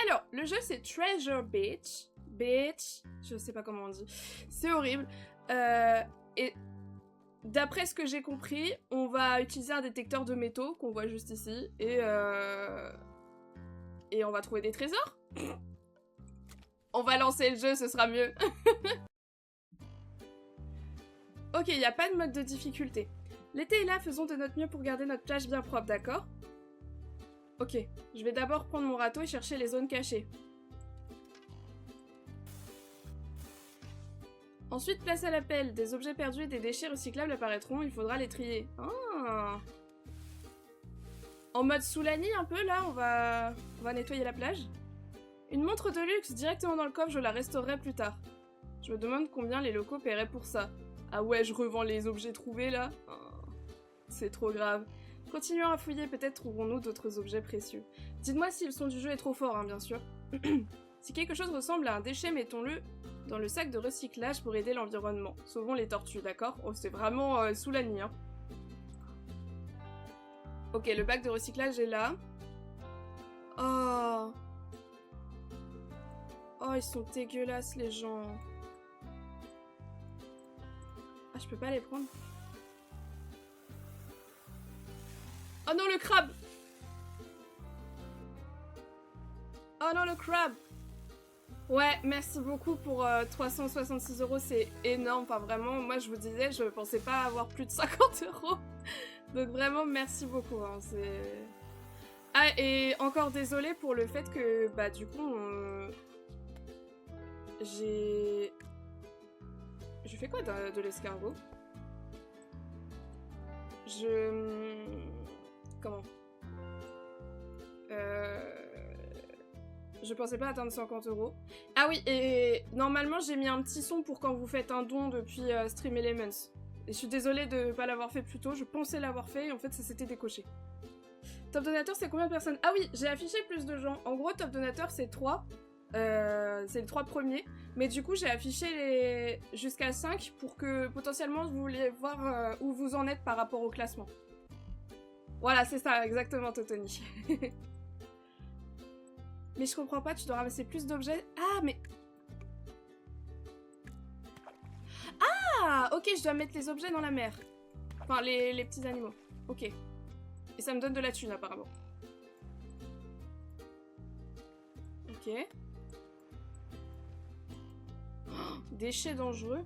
Alors, le jeu c'est Treasure Beach. Beach, je sais pas comment on dit. C'est horrible. Et d'après ce que j'ai compris, on va utiliser un détecteur de métaux qu'on voit juste ici. Et on va trouver des trésors. On va lancer le jeu, ce sera mieux. Ok, il n'y a pas de mode de difficulté. L'été est là, faisons de notre mieux pour garder notre plage bien propre, d'accord? Ok, je vais d'abord prendre mon râteau et chercher les zones cachées. Ensuite, place à la pelle. Des objets perdus et des déchets recyclables apparaîtront, il faudra les trier. Ah. En mode Soulani un peu, là, on va nettoyer la plage. Une montre de luxe, directement dans le coffre, je la restaurerai plus tard. Je me demande combien les locaux paieraient pour ça. Ah ouais, je revends les objets trouvés, là. Oh, c'est trop grave. Continuons à fouiller, peut-être trouverons-nous d'autres objets précieux. Dites-moi si le son du jeu est trop fort, hein, bien sûr. Si quelque chose ressemble à un déchet, mettons-le dans le sac de recyclage pour aider l'environnement. Sauvons les tortues, d'accord? Oh, c'est vraiment Soulani, hein. Ok, le bac de recyclage est là. Oh. Oh, ils sont dégueulasses, les gens. Ah, je peux pas les prendre. Oh non, le crabe! Oh non, le crabe! Ouais, merci beaucoup pour 366 €, c'est énorme. Enfin, vraiment, moi, je vous disais, je pensais pas avoir plus de 50 €. Donc, vraiment, merci beaucoup. Hein, ah, et encore désolée pour le fait que, bah, du coup, j'ai fait quoi de l'escargot? Comment? Je pensais pas atteindre 50 €. Ah oui, et normalement j'ai mis un petit son pour quand vous faites un don depuis Stream Elements. Et je suis désolée de pas l'avoir fait plus tôt, je pensais l'avoir fait et en fait ça s'était décoché. Top donateur c'est combien de personnes? Ah oui, j'ai affiché plus de gens. En gros top donateur c'est 3. C'est les 3 premiers. Mais du coup j'ai affiché les jusqu'à 5 pour que potentiellement vous vouliez voir où vous en êtes par rapport au classement. Voilà, c'est ça, exactement, Totoni. Mais je comprends pas, tu dois ramasser plus d'objets. Ah, mais... Ah, ok, je dois mettre les objets dans la mer. Enfin, les petits animaux. Ok. Et ça me donne de la thune, apparemment. Ok. Oh, déchets dangereux.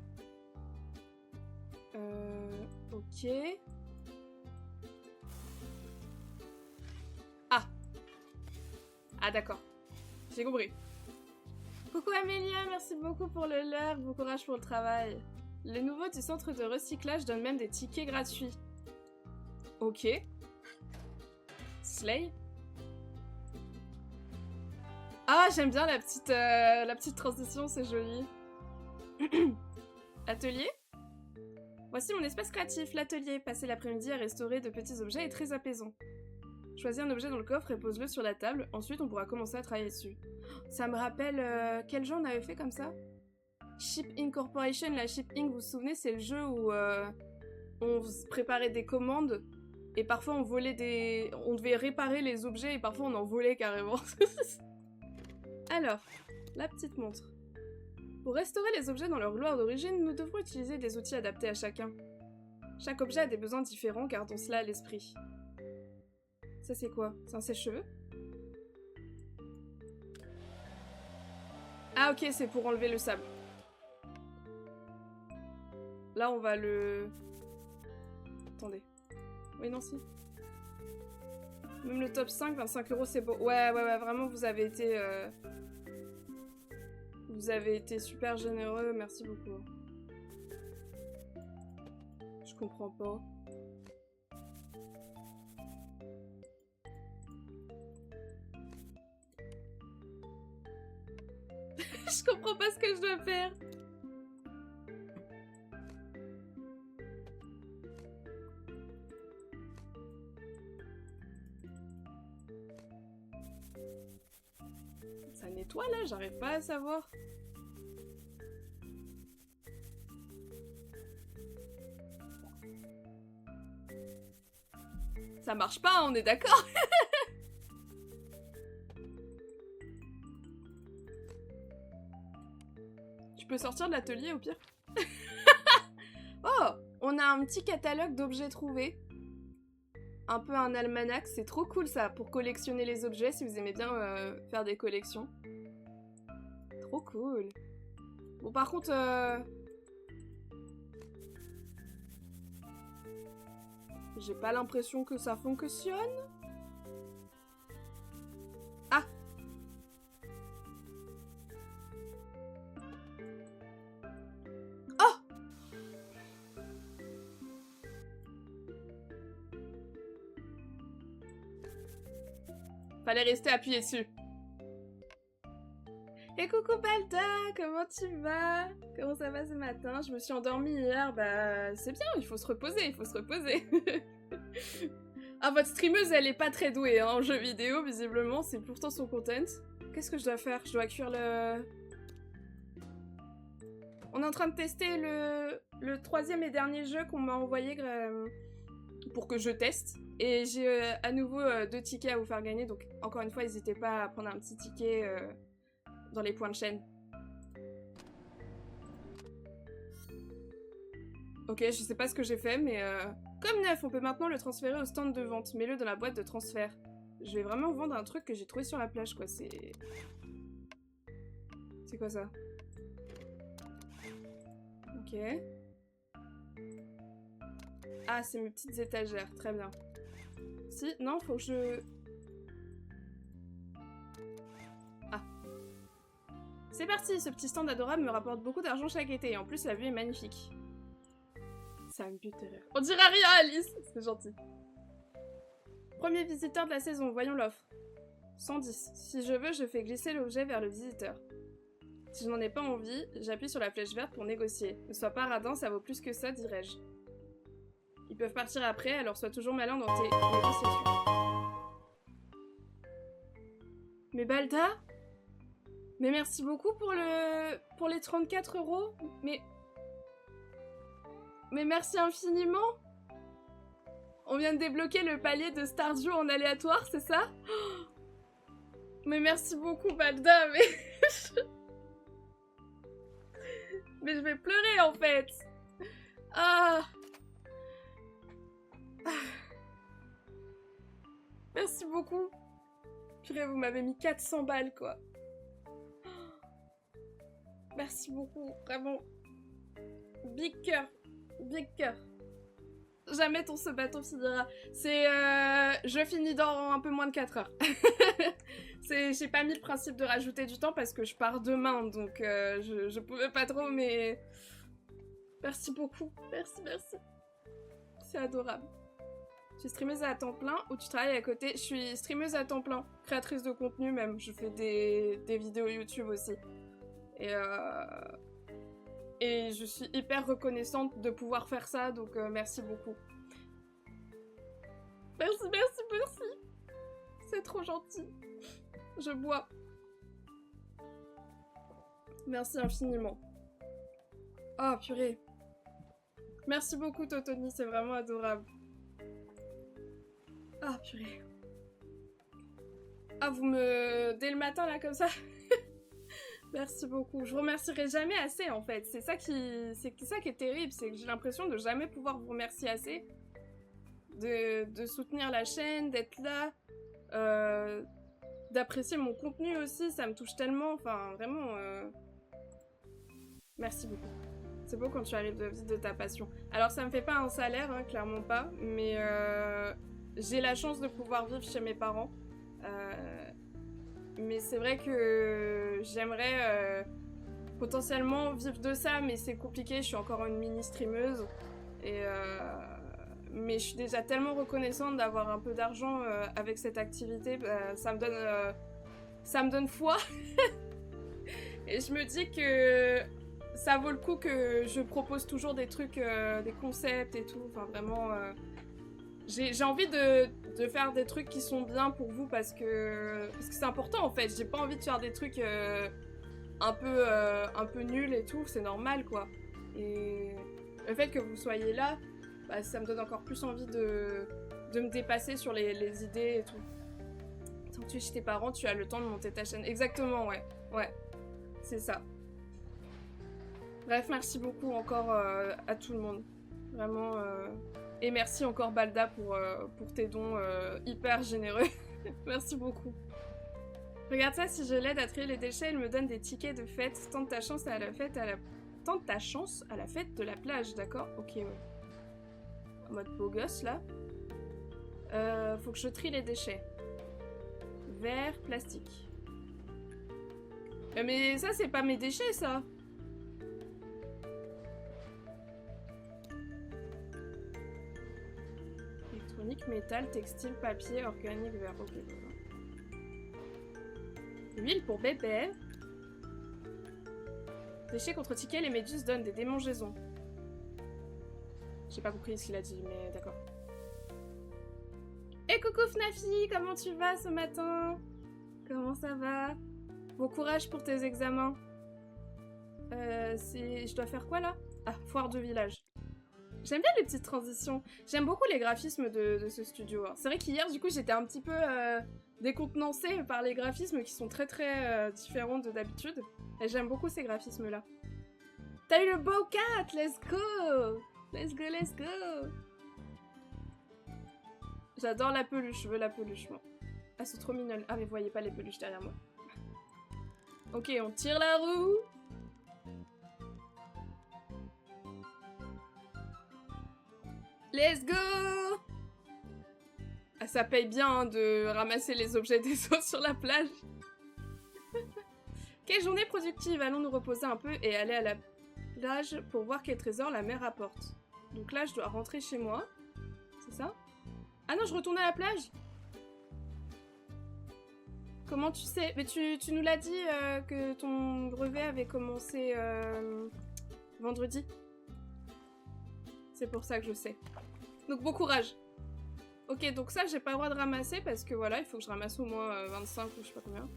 Ok. Ah. Ah, d'accord. J'ai compris. Coucou Amélia, merci beaucoup pour le lurk, bon courage pour le travail. Les nouveaux du centre de recyclage donnent même des tickets gratuits. Ok. Slay. Ah, j'aime bien la petite transition, c'est joli. Atelier. Voici mon espace créatif, l'atelier. Passer l'après-midi à restaurer de petits objets est très apaisant. Choisis un objet dans le coffre et pose-le sur la table. Ensuite, on pourra commencer à travailler dessus. Ça me rappelle... quel jeu on avait fait comme ça? Ship Incorporation. La Ship Inc, vous vous souvenez, c'est le jeu où on préparait des commandes et parfois on volait des... On devait réparer les objets et parfois on en volait carrément. Alors, la petite montre. Pour restaurer les objets dans leur gloire d'origine, nous devrons utiliser des outils adaptés à chacun. Chaque objet a des besoins différents, gardons cela à l'esprit. Ça c'est quoi? C'est un sèche-cheveux? Ah ok, c'est pour enlever le sable. Là on va le... Attendez. Oui non si. Même le top 5, 25 € c'est beau. Ouais, vraiment vous avez été... Vous avez été super généreux, merci beaucoup. Je comprends pas. Je comprends pas ce que je dois faire. Ça nettoie là, j'arrive pas à savoir. Ça marche pas, on est d'accord. peux sortir de l'atelier au pire. Oh, on a un petit catalogue d'objets trouvés. Un peu un almanach, c'est trop cool ça, pour collectionner les objets si vous aimez bien faire des collections. Trop cool. Bon par contre... J'ai pas l'impression que ça fonctionne. Ah! Oh! Fallait rester appuyé dessus. Et coucou Balta, comment tu vas? Comment ça va ce matin? Je me suis endormie hier, bah c'est bien, il faut se reposer, il faut se reposer. Ah, votre streameuse, elle est pas très douée hein, en jeux vidéo, visiblement, c'est pourtant son content. Qu'est-ce que je dois faire? Je dois cuire le... On est en train de tester le troisième et dernier jeu qu'on m'a envoyé pour que je teste. Et j'ai à nouveau 2 tickets à vous faire gagner, donc encore une fois, n'hésitez pas à prendre un petit ticket... dans les points de chaîne. Ok, je sais pas ce que j'ai fait, mais... Comme neuf, on peut maintenant le transférer au stand de vente. Mets-le dans la boîte de transfert. Je vais vraiment vendre un truc que j'ai trouvé sur la plage, quoi. C'est... C'est quoi ça? Ok. Ah, c'est mes petites étagères. Très bien. Si, non, faut que je... C'est parti, ce petit stand adorable me rapporte beaucoup d'argent chaque été, et en plus la vue est magnifique. Ça me bute de rire. On dirait rien, Alice. C'est gentil. Premier visiteur de la saison, voyons l'offre. 110. Si je veux, je fais glisser l'objet vers le visiteur. Si je n'en ai pas envie, j'appuie sur la flèche verte pour négocier. Ne sois pas radin, ça vaut plus que ça, dirais-je. Ils peuvent partir après, alors sois toujours malin dans tes négociations. Mais Balta? Mais merci beaucoup pour les 34 €. Mais merci infiniment. On vient de débloquer le palier de Stardew en aléatoire, c'est ça? Mais merci beaucoup, Balda, mais... mais je vais pleurer, en fait. Ah. Merci beaucoup. Purée, vous m'avez mis 400 balles, quoi. Merci beaucoup, vraiment. Big cœur. Big cœur. Jamais ton ce bateau finira. C'est... je finis dans un peu moins de 4 heures. J'ai pas mis le principe de rajouter du temps parce que je pars demain, donc je pouvais pas trop, mais... Merci beaucoup. Merci, merci. C'est adorable. Tu es streameuse à temps plein ou tu travailles à côté? Je suis streameuse à temps plein. Créatrice de contenu même. Je fais des vidéos YouTube aussi. Et je suis hyper reconnaissante de pouvoir faire ça, donc merci beaucoup. Merci, merci, merci. C'est trop gentil. Je bois. Merci infiniment. Oh, purée. Merci beaucoup, Totoni, c'est vraiment adorable. Ah, purée. Ah, vous me... Dès le matin, là, comme ça. Merci beaucoup. Je vous remercierai jamais assez, en fait. C'est ça qui est terrible, c'est que j'ai l'impression de jamais pouvoir vous remercier assez. De soutenir la chaîne, d'être là, d'apprécier mon contenu aussi, ça me touche tellement, enfin, vraiment... Merci beaucoup. C'est beau quand tu arrives de vivre de ta passion. Alors, ça me fait pas un salaire, hein, clairement pas, mais j'ai la chance de pouvoir vivre chez mes parents. Mais c'est vrai que j'aimerais potentiellement vivre de ça, mais c'est compliqué, je suis encore une mini streameuse. Mais je suis déjà tellement reconnaissante d'avoir un peu d'argent avec cette activité, ça me donne foi. Et je me dis que ça vaut le coup que je propose toujours des trucs, des concepts et tout, enfin vraiment... J'ai envie de faire des trucs qui sont bien pour vous parce que c'est important en fait. J'ai pas envie de faire des trucs un peu nuls et tout, c'est normal quoi. Et le fait que vous soyez là, bah, ça me donne encore plus envie de me dépasser sur les idées et tout. Tant que tu es chez tes parents, tu as le temps de monter ta chaîne. Exactement, ouais. Ouais, c'est ça. Bref, merci beaucoup encore à tout le monde. Vraiment. Et merci encore Balda pour tes dons hyper généreux. Merci beaucoup. Regarde ça, si je l'aide à trier les déchets, il me donne des tickets de fête. Tente ta chance à la fête Tente ta chance à la fête de la plage, d'accord? Ok, ouais. En mode beau gosse, là. Faut que je trie les déchets. Verre, plastique. Mais ça, c'est pas mes déchets, ça! Électronique, métal, textile, papier, organique, verre. Ok, voilà. Huile pour bébé. Déchets contre tickets, les méduses donnent des démangeaisons. J'ai pas compris ce qu'il a dit, mais d'accord. Et coucou Fnafi, comment tu vas ce matin? Comment ça va? Bon courage pour tes examens. Je dois faire quoi là? Ah, foire de village. J'aime bien les petites transitions. J'aime beaucoup les graphismes de ce studio. C'est vrai qu'hier, du coup, j'étais un petit peu décontenancée par les graphismes qui sont très très différents de d'habitude. Et j'aime beaucoup ces graphismes-là. T'as eu le beau cat! Let's go! Let's go, let's go! J'adore la peluche, je veux la peluche, moi. Ah, c'est trop mignon. Ah, mais vous voyez pas les peluches derrière moi. Ok, on tire la roue. Let's go! Ah, ça paye bien hein, de ramasser les objets des autres sur la plage. Quelle journée productive! Allons nous reposer un peu et aller à la plage pour voir quel trésor la mer apporte. Donc là, je dois rentrer chez moi. C'est ça? Ah non, je retourne à la plage? Comment tu sais? Mais tu nous l'as dit que ton brevet avait commencé vendredi. C'est pour ça que je sais. Donc bon courage. Ok, donc ça, j'ai pas le droit de ramasser parce que voilà, il faut que je ramasse au moins 25 ou je sais pas combien.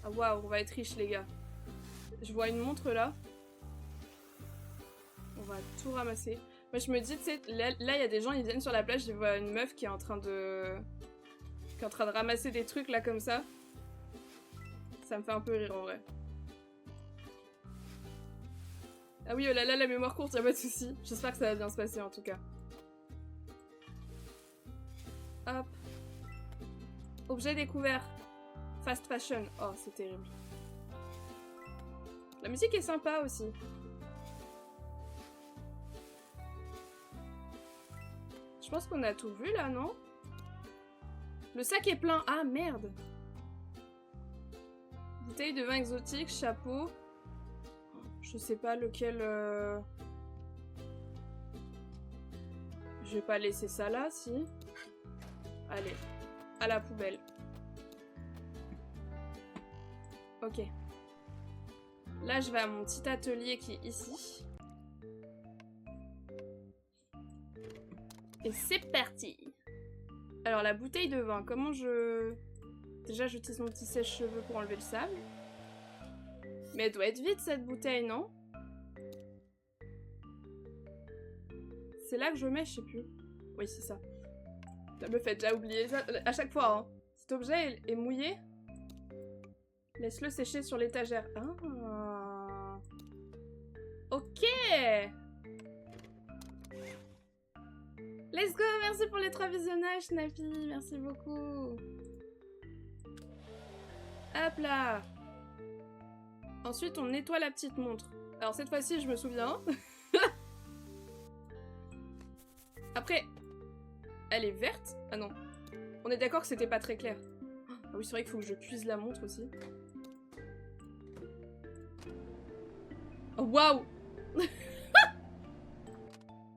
Ah waouh, on va être riche les gars. Je vois une montre là. On va tout ramasser. Moi je me dis, tu sais, là il y a des gens, ils viennent sur la plage, ils voient une meuf qui est en train de ramasser des trucs là comme ça. Ça me fait un peu rire en vrai. Ah oui, oh là là, la mémoire courte, y'a pas de soucis. J'espère que ça va bien se passer en tout cas. Hop. Objet découvert. Fast fashion. Oh, c'est terrible. La musique est sympa aussi. Je pense qu'on a tout vu là, non? Le sac est plein. Ah, merde. Bouteille de vin exotique, chapeau. Je sais pas lequel... Je vais pas laisser ça là, si. Allez, à la poubelle. Ok. Là, je vais à mon petit atelier qui est ici. Et c'est parti! Alors, la bouteille de vin, comment je... Déjà, j'utilise mon petit sèche-cheveux pour enlever le sable. Mais elle doit être vide, cette bouteille, non? C'est là que je mets, je sais plus. Oui, c'est ça. Ça me fait déjà oublier ça à chaque fois, hein. Cet objet est mouillé. Laisse-le sécher sur l'étagère. Ah. Ok. Let's go. Merci pour les 3 visionnages, Nafi. Merci beaucoup. Hop là. Ensuite, on nettoie la petite montre. Alors cette fois-ci, je me souviens. Après, elle est verte? Ah non. On est d'accord que c'était pas très clair. Ah oui, c'est vrai qu'il faut que je cuise la montre aussi. Oh, waouh.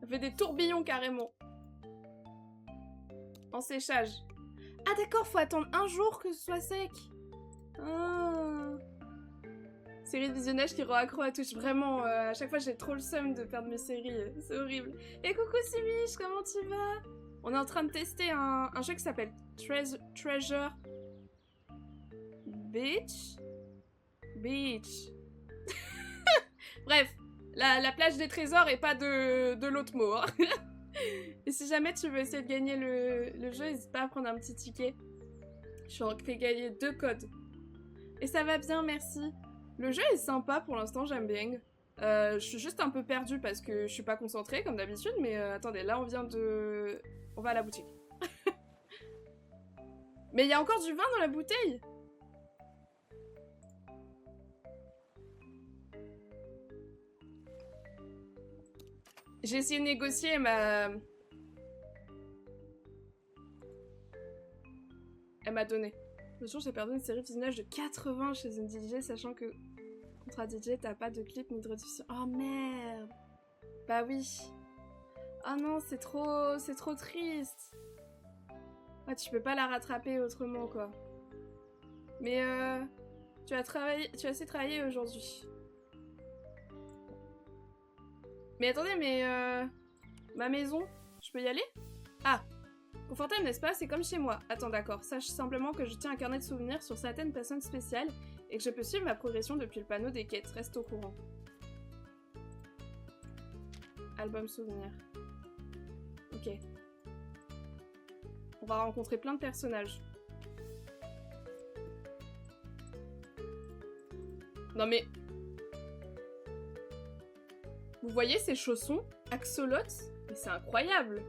Ça fait des tourbillons carrément. En séchage. Ah d'accord, faut attendre un jour que ce soit sec. Ah. Série de visionnage qui rend accro à touche. Vraiment, à chaque fois j'ai trop le seum de perdre mes séries. C'est horrible. Et coucou Simish, comment tu vas? On est en train de tester un jeu qui s'appelle Treasure Beach. Bref, la plage des trésors et pas de l'autre mot. Hein. Et si jamais tu veux essayer de gagner le jeu, n'hésite pas à prendre un petit ticket. Je t'ai gagné 2 codes. Et ça va bien, merci. Le jeu est sympa pour l'instant, j'aime bien. Je suis juste un peu perdue parce que je suis pas concentrée comme d'habitude, mais attendez, là on vient de... On va à la boutique. Mais il y a encore du vin dans la bouteille. J'ai essayé de négocier, elle m'a donné. Le jour, j'ai perdu une série de visionnage de 80 chez une DJ, sachant que contre un DJ, t'as pas de clip ni de rediffusion. Oh merde. Bah oui. Oh non, c'est trop triste. Ah, tu peux pas la rattraper autrement, quoi. Mais tu as assez travaillé aujourd'hui. Mais attendez, mais ma maison, je peux y aller? Ah, confortable, n'est-ce pas? C'est comme chez moi. Attends, d'accord. Sache simplement que je tiens un carnet de souvenirs sur certaines personnes spéciales et que je peux suivre ma progression depuis le panneau des quêtes. Reste au courant. Album souvenir. Ok. On va rencontrer plein de personnages. Non mais... Vous voyez ces chaussons? Axolotes? Mais c'est incroyable!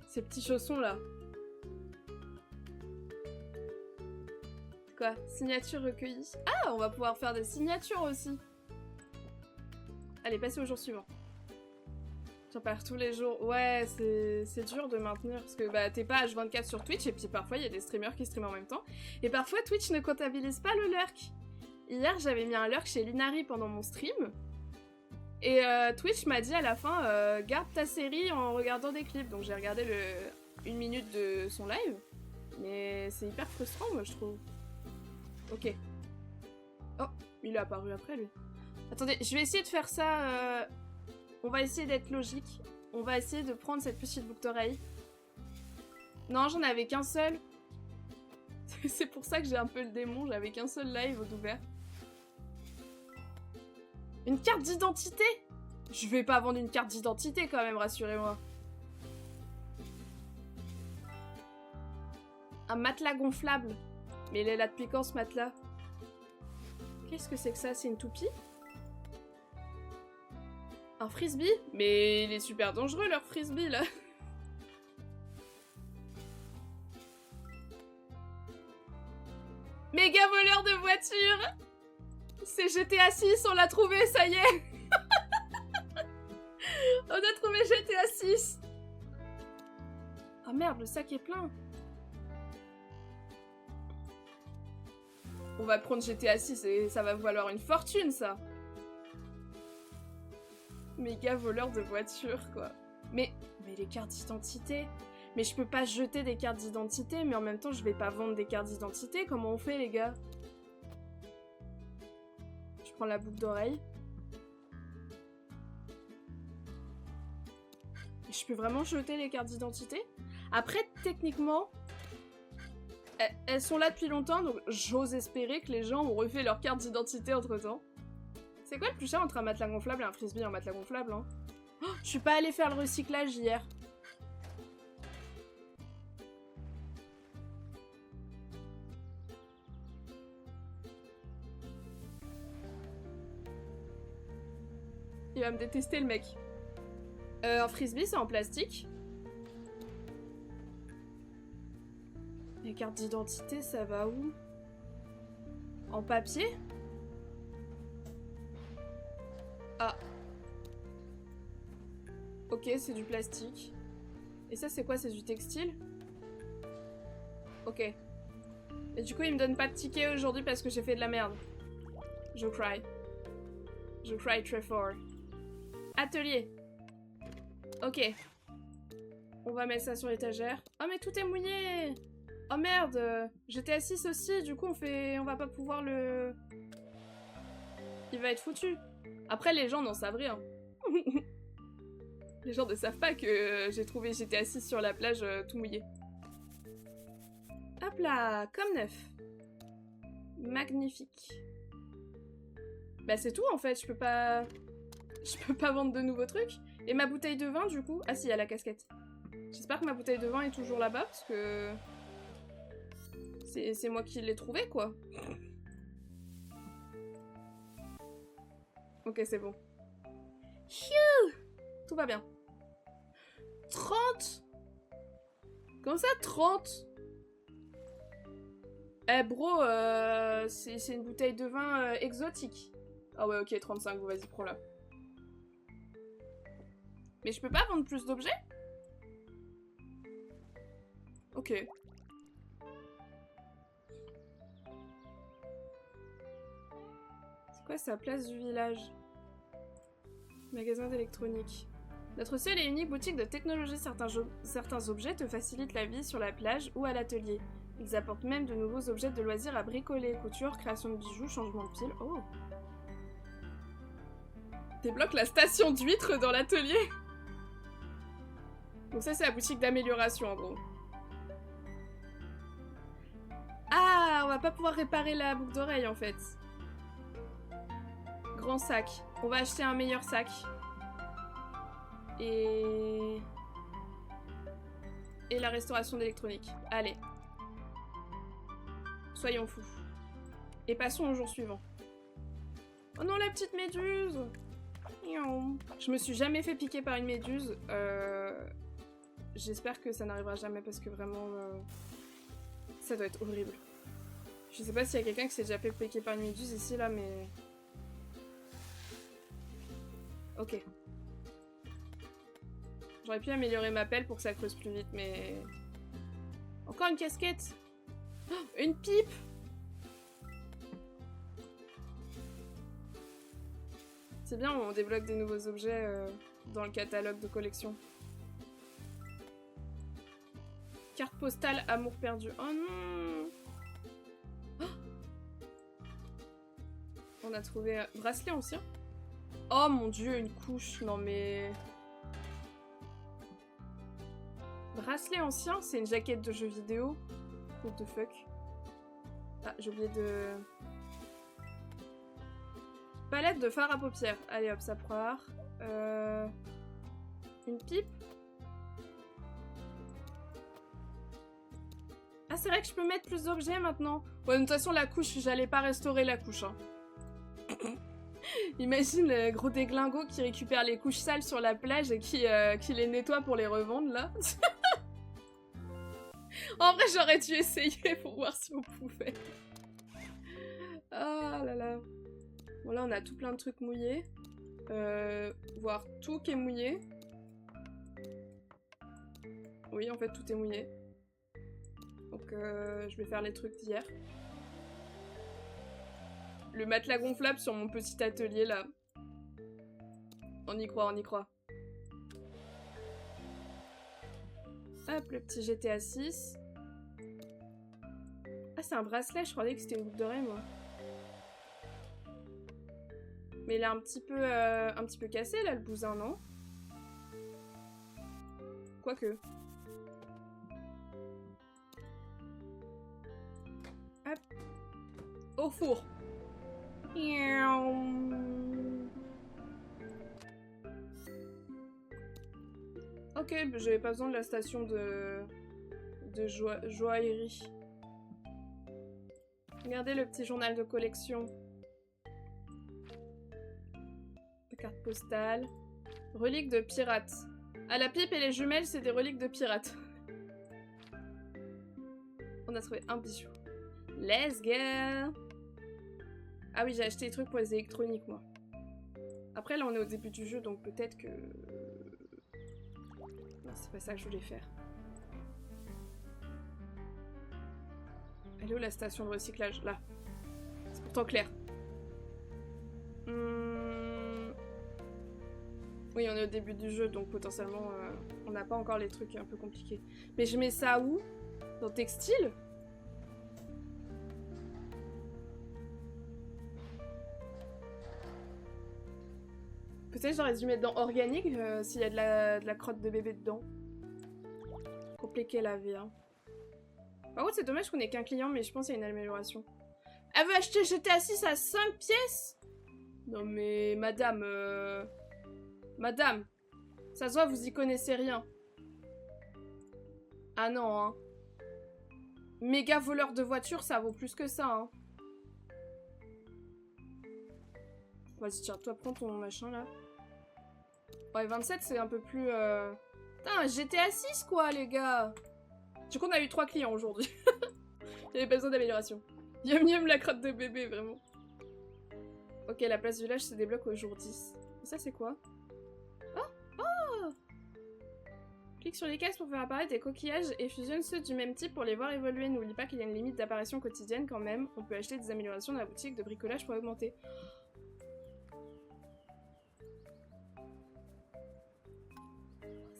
Ces petits chaussons là. Quoi? Signature recueillie? Ah, on va pouvoir faire des signatures aussi. Allez, passez au jour suivant. J'en perds tous les jours. Ouais, c'est dur de maintenir parce que bah t'es pas H24 sur Twitch et puis parfois il y a des streamers qui streament en même temps. Et parfois Twitch ne comptabilise pas le lurk. Hier j'avais mis un lurk chez Linari pendant mon stream. Et Twitch m'a dit à la fin garde ta série en regardant des clips. Donc j'ai regardé une minute de son live. Mais c'est hyper frustrant moi je trouve. Ok. Oh, il est apparu après lui. Attendez, je vais essayer de faire ça... On va essayer d'être logique. On va essayer de prendre cette petite boucle d'oreille. Non, j'en avais qu'un seul. C'est pour ça que j'ai un peu le démon. J'avais qu'un seul live d'ouvert. Une carte d'identité? Je vais pas vendre une carte d'identité quand même, rassurez-moi. Un matelas gonflable. Mais il est là depuis quand ce matelas? Qu'est-ce que c'est que ça? C'est une toupie? Un frisbee? Mais il est super dangereux leur frisbee là. Méga voleur de voiture! C'est GTA 6, on l'a trouvé, ça y est! On a trouvé GTA 6! Ah merde, le sac est plein! On va prendre GTA 6 et ça va valoir une fortune ça! Méga voleur de voiture, quoi. Mais les cartes d'identité. Mais je peux pas jeter des cartes d'identité, mais en même temps, je vais pas vendre des cartes d'identité. Comment on fait, les gars? Je prends la boucle d'oreille. Je peux vraiment jeter les cartes d'identité? Après, techniquement, elles sont là depuis longtemps, donc j'ose espérer que les gens ont refait leurs cartes d'identité entre-temps. C'est quoi le plus cher entre un matelas gonflable et un frisbee en matelas gonflable, hein? Oh, je suis pas allée faire le recyclage hier. Il va me détester le mec. Un frisbee c'est en plastique. Les cartes d'identité ça va où? En papier? Ah. Ok, c'est du plastique. Et ça, c'est quoi? C'est du textile? Ok. Et du coup, il me donne pas de ticket aujourd'hui parce que j'ai fait de la merde. Je cry. Je cry très fort. Atelier. Ok. On va mettre ça sur l'étagère. Oh, mais tout est mouillé! Oh merde! J'étais assise aussi, du coup, on va pas pouvoir le... Il va être foutu. Après, les gens n'en savent rien. Les gens ne savent pas que j'étais assise sur la plage tout mouillé. Hop là, comme neuf. Magnifique. Bah c'est tout en fait, je peux pas vendre de nouveaux trucs. Et ma bouteille de vin du coup... Ah si, il y a la casquette. J'espère que ma bouteille de vin est toujours là-bas parce que... C'est moi qui l'ai trouvée quoi. Ok, c'est bon. Phew. Tout va bien. 30. Comment ça, 30? Eh bro, c'est une bouteille de vin exotique. Ah ouais, ok, 35, vas-y, prends-la. Mais je peux pas vendre plus d'objets? Ok. C'est quoi ça, place du village? Magasin d'électronique. Notre seule et unique boutique de technologie, certains objets te facilitent la vie sur la plage ou à l'atelier. Ils apportent même de nouveaux objets de loisirs à bricoler, couture, création de bijoux, changement de pile. Oh! Débloque la station d'huîtres dans l'atelier. Donc ça, c'est la boutique d'amélioration, en gros. Ah, on va pas pouvoir réparer la boucle d'oreille, en fait. Grand sac. On va acheter un meilleur sac. Et la restauration d'électronique. Allez. Soyons fous. Et passons au jour suivant. Oh non, la petite méduse! Je me suis jamais fait piquer par une méduse. J'espère que ça n'arrivera jamais parce que vraiment... ça doit être horrible. Je sais pas s'il y a quelqu'un qui s'est déjà fait piquer par une méduse ici, là, mais... Ok. J'aurais pu améliorer ma pelle pour que ça creuse plus vite, mais... Encore une casquette! Oh, une pipe! C'est bien, on débloque des nouveaux objets dans le catalogue de collection. Carte postale amour perdu. Oh non! Oh, on a trouvé un bracelet ancien. Oh mon dieu, une couche. Non mais... Bracelet ancien, c'est une jaquette de jeu vidéo. What the fuck? Ah, j'ai oublié de... Palette de fard à paupières. Allez hop, ça part. Une pipe. Ah, c'est vrai que je peux mettre plus d'objets maintenant. Ouais, de toute façon, la couche, j'allais pas restaurer la couche. Hein. Imagine le gros déglingo qui récupère les couches sales sur la plage et qui les nettoie pour les revendre, là. En vrai, j'aurais dû essayer pour voir si on pouvait. Ah là là. Bon, là, on a tout plein de trucs mouillés. Voire tout qui est mouillé. Oui, en fait, tout est mouillé. Donc, je vais faire les trucs d'hier. Le matelas gonflable sur mon petit atelier, là. On y croit, on y croit. Hop, le petit GTA 6. Ah, c'est un bracelet, je croyais que c'était une boucle d'oreille, moi. Mais il est un petit peu cassé, là, le bousin, non? Quoique. Hop. Au four. Ok, j'avais pas besoin de la station de joaillerie. Regardez le petit journal de collection. Carte postale. Reliques de pirates. Ah, la pipe et les jumelles, c'est des reliques de pirates. On a trouvé un bijou. Let's go! Ah oui, j'ai acheté des trucs pour les électroniques, moi. Après, là, on est au début du jeu, donc peut-être que... Non, c'est pas ça que je voulais faire. Elle est où la station de recyclage? Là. C'est pourtant clair. Oui, on est au début du jeu, donc potentiellement, on n'a pas encore les trucs un peu compliqués. Mais je mets ça où? Dans textile? Peut-être j'aurais dû mettre dans organique s'il y a de la crotte de bébé dedans. Compliqué la vie, hein. Par contre, c'est dommage qu'on ait qu'un client, mais je pense qu'il y a une amélioration. Elle veut acheter GTA 6 à 5 pièces? Non mais, madame, Madame, ça se voit, vous y connaissez rien. Ah non, hein. Méga voleur de voiture, ça vaut plus que ça, hein. Vas-y, tiens, toi, prends ton machin, là. Ouais, 27, c'est un peu plus... Putain, GTA 6, quoi, les gars. Du coup, on a eu 3 clients aujourd'hui. J'avais pas besoin d'amélioration. Yum yum, la crotte de bébé, vraiment. Ok, la place du village se débloque au jour 10. Et ça, c'est quoi? Oh! Oh! Clique sur les cases pour faire apparaître des coquillages et fusionne ceux du même type pour les voir évoluer. N'oublie pas qu'il y a une limite d'apparition quotidienne quand même. On peut acheter des améliorations dans la boutique de bricolage pour augmenter.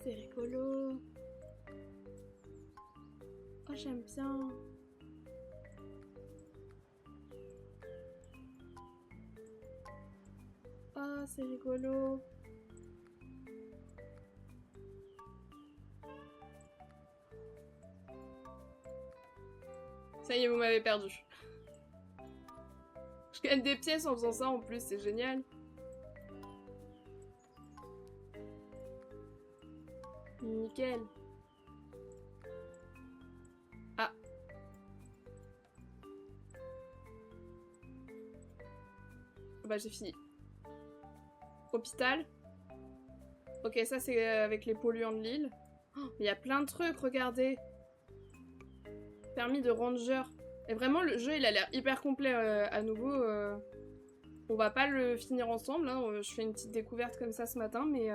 C'est rigolo. Oh, j'aime bien. Oh, c'est rigolo. Ça y est, vous m'avez perdu. Je gagne des pièces en faisant ça en plus, c'est génial. Nickel. Ah. Bah j'ai fini. Hôpital. Ok, ça c'est avec les polluants de l'île. Oh, il y a plein de trucs, regardez. Permis de ranger. Et vraiment, le jeu, il a l'air hyper complet à nouveau. On va pas le finir ensemble. Hein. Je fais une petite découverte comme ça ce matin, mais...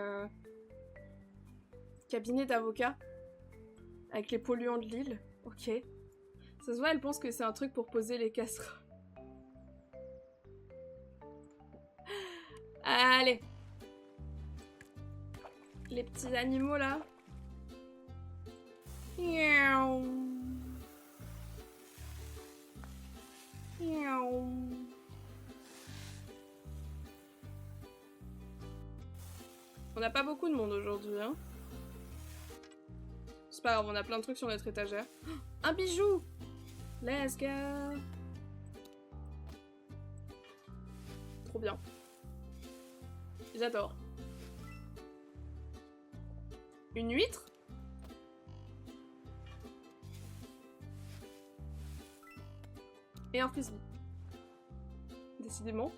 Cabinet d'avocat. Avec les polluants de l'île. Ok. Ça se voit, elle pense que c'est un truc pour poser les casseroles. Allez. Les petits animaux, là. Miaou. Miaou. On n'a pas beaucoup de monde aujourd'hui, hein. C'est pas grave, on a plein de trucs sur notre étagère. Oh, un bijou! Let's go! Trop bien. J'adore. Une huître? Et un frisbee. Décidément.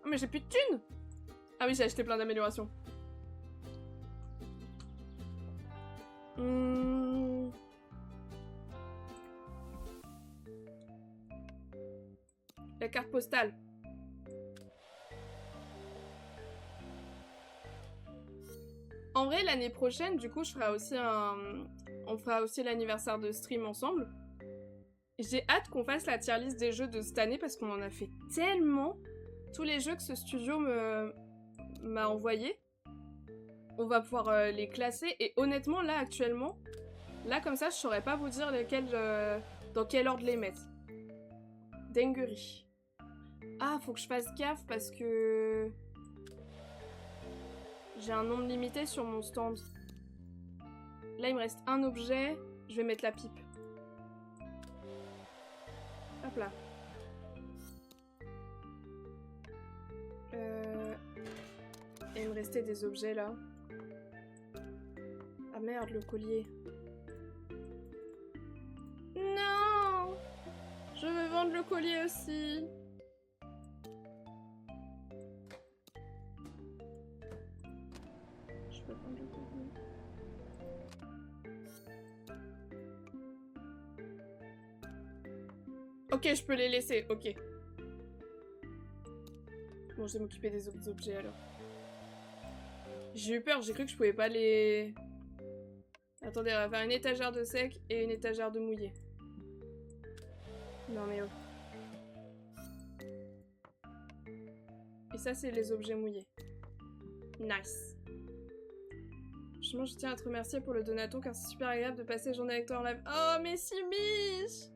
Oh, mais j'ai plus de thunes! Ah oui, j'ai acheté plein d'améliorations. La carte postale. En vrai, l'année prochaine, du coup, je ferai aussi on fera aussi l'anniversaire de stream ensemble. J'ai hâte qu'on fasse la tier list des jeux de cette année parce qu'on en a fait tellement. Tous les jeux que ce studio m'a envoyé. On va pouvoir les classer. Et honnêtement, là, actuellement, là, comme ça, je saurais pas vous dire lesquels, dans quel ordre les mettre. Dinguerie. Ah, faut que je fasse gaffe parce que... j'ai un nombre limité sur mon stand. Là, il me reste un objet. Je vais mettre la pipe. Hop là. Et il me restait des objets là. Ah merde, le collier. Non! Je veux vendre le collier aussi. Je veux vendre le collier. Ok, je peux les laisser, ok. Bon, je vais m'occuper des autres objets alors. J'ai eu peur, j'ai cru que je pouvais pas les... Attendez, on va faire une étagère de sec et une étagère de mouillé. Non mais oh. Et ça, c'est les objets mouillés. Nice. Franchement, je tiens à te remercier pour le donaton car c'est super agréable de passer la journée avec toi en live. Oh, mais si biche!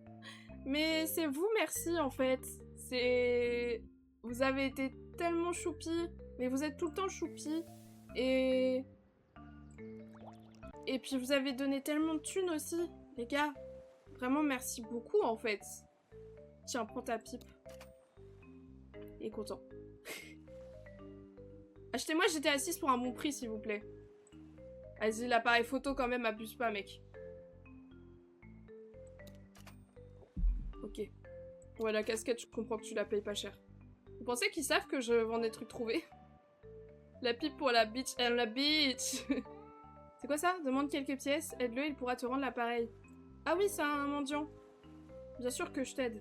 Mais c'est vous, merci en fait. C'est... Vous avez été tellement choupi, mais vous êtes tout le temps choupi. Et puis vous avez donné tellement de thunes aussi, les gars. Vraiment merci beaucoup en fait. Tiens, prends ta pipe. Il est content. Achetez-moi GTA 6 pour un bon prix s'il vous plaît. Vas-y, l'appareil photo quand même, abuse pas mec. Ok. Ouais, la casquette, je comprends que tu la payes pas cher. Vous pensez qu'ils savent que je vends des trucs trouvés? La pipe pour la bitch and la bitch. C'est quoi ça? Demande quelques pièces, aide-le, il pourra te rendre l'appareil. Ah oui, c'est un mendiant. Bien sûr que je t'aide.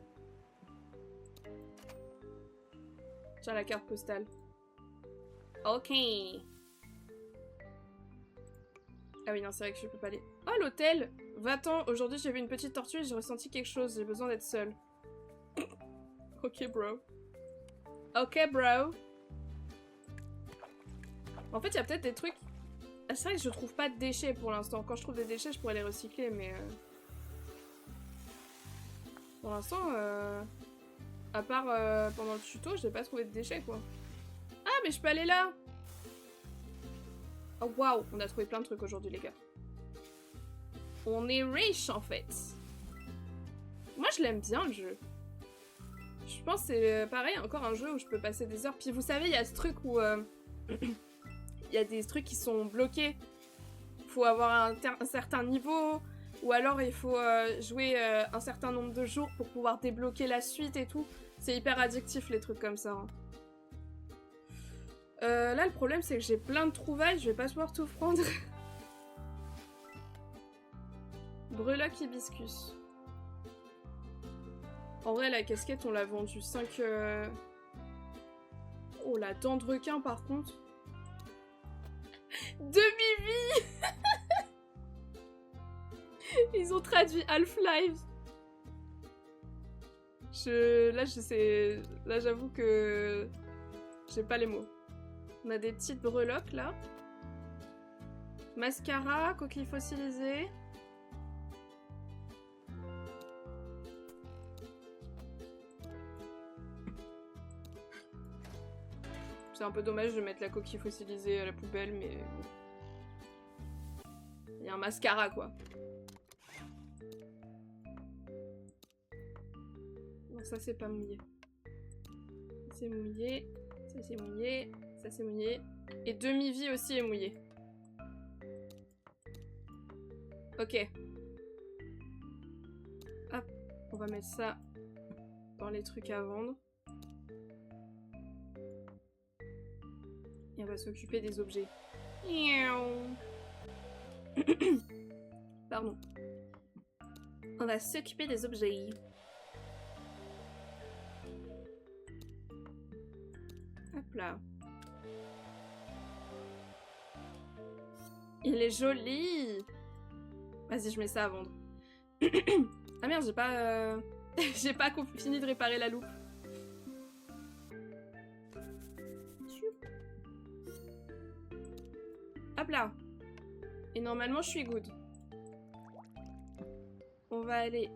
Tiens, la carte postale. Ok. Ah oui, non, c'est vrai que je peux pas aller. Oh, l'hôtel! Va-t'en, aujourd'hui j'ai vu une petite tortue et j'ai ressenti quelque chose, j'ai besoin d'être seule. Ok, bro. Ok, bro. En fait, il y a peut-être des trucs... Ah, c'est vrai que je trouve pas de déchets pour l'instant. Quand je trouve des déchets, je pourrais les recycler, mais... Pour l'instant, à part pendant le tuto, j'ai pas trouvé de déchets, quoi. Ah, mais je peux aller là! Oh, waouh! On a trouvé plein de trucs aujourd'hui, les gars. On est riche, en fait. Moi, je l'aime bien, le jeu. Je pense que c'est pareil, encore un jeu où je peux passer des heures. Puis vous savez, il y a ce truc où... Il y a des trucs qui sont bloqués. Il faut avoir un certain niveau... Ou alors il faut jouer un certain nombre de jours pour pouvoir débloquer la suite et tout. C'est hyper addictif les trucs comme ça. Hein. Là le problème c'est que j'ai plein de trouvailles, je vais pas pouvoir tout prendre. Breloque hibiscus. En vrai la casquette on l'a vendue 5... Oh la dent de requin par contre. Demi-vie. Ils ont traduit Half-Life. Là, j'avoue que... J'ai pas les mots. On a des petites breloques, là. Mascara, coquille fossilisée. C'est un peu dommage de mettre la coquille fossilisée à la poubelle, mais bon. Il y a un mascara, quoi. Ça c'est pas mouillé. C'est mouillé. Ça c'est mouillé. Ça c'est mouillé. Et demi-vie aussi est mouillé. Ok. Hop. On va mettre ça dans les trucs à vendre. Et on va s'occuper des objets. Pardon. On va s'occuper des objets. Hop là. Il est joli. Vas-y, je mets ça à vendre. Ah merde, j'ai pas... j'ai pas fini de réparer la loupe. Hop là. Et normalement, je suis good. On va aller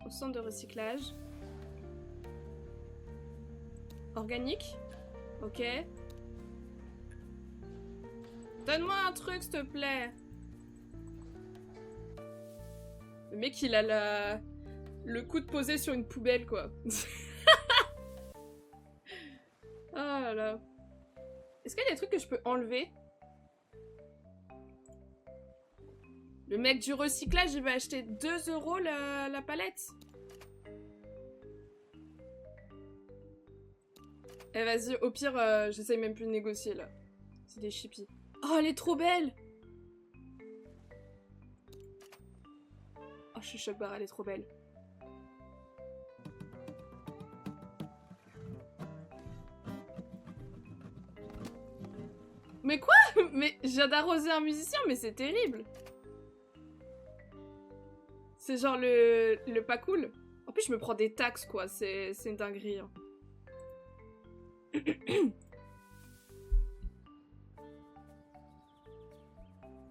au centre de recyclage. Organique. Ok. Donne-moi un truc, s'il te plaît. Le mec, il a le coup de poser sur une poubelle, quoi. Oh là là. Est-ce qu'il y a des trucs que je peux enlever? Le mec du recyclage, il va acheter 2 € la palette. Eh vas-y, au pire, j'essaye même plus de négocier, là. C'est des chippies. Oh, elle est trop belle! Oh, je suis choc barre, elle est trop belle. Mais quoi? Mais je viens d'arroser un musicien, mais c'est terrible! C'est genre le pas cool. En plus, je me prends des taxes, quoi. C'est une dinguerie. Hein.